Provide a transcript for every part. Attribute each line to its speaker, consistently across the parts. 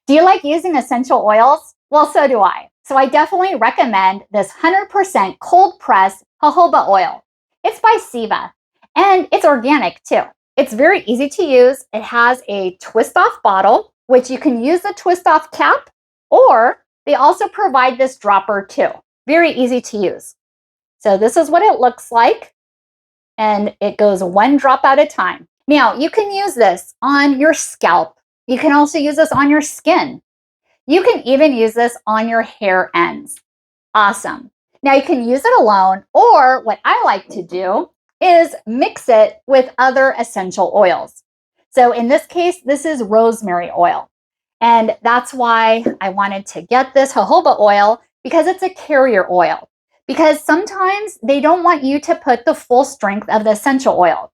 Speaker 1: Do you like using essential oils? Well, so do I. So I definitely recommend this 100% cold pressed jojoba oil. It's by Siva and it's organic too. It's very easy to use. It has a twist off bottle, which you can use the twist off cap, or they also provide this dropper too. Very easy to use. So this is what it looks like, and it goes one drop at a time. Now, you can use this on your scalp. You can also use this on your skin. You can even use this on your hair ends. Awesome. Now you can use it alone, or what I like to do is mix it with other essential oils. So in this case, this is rosemary oil. And that's why I wanted to get this jojoba oil, because it's a carrier oil. Because sometimes they don't want you to put the full strength of the essential oil.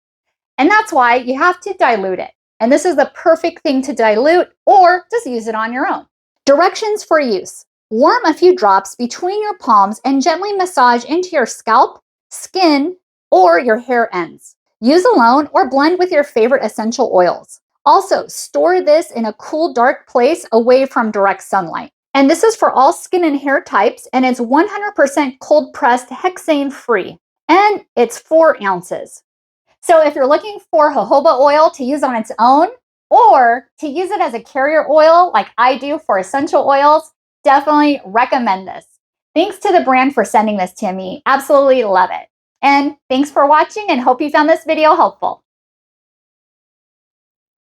Speaker 1: And that's why you have to dilute it. And this is the perfect thing to dilute, or just use it on your own. Directions for use. Warm a few drops between your palms and gently massage into your scalp, skin, or your hair ends. Use alone or blend with your favorite essential oils. Also, store this in a cool, dark place away from direct sunlight. And this is for all skin and hair types, and it's 100% cold pressed, hexane free. And it's 4 ounces. So if you're looking for jojoba oil to use on its own, or to use it as a carrier oil like I do for essential oils, definitely recommend this. Thanks to the brand for sending this to me. Absolutely love it. And thanks for watching, and hope you found this video helpful.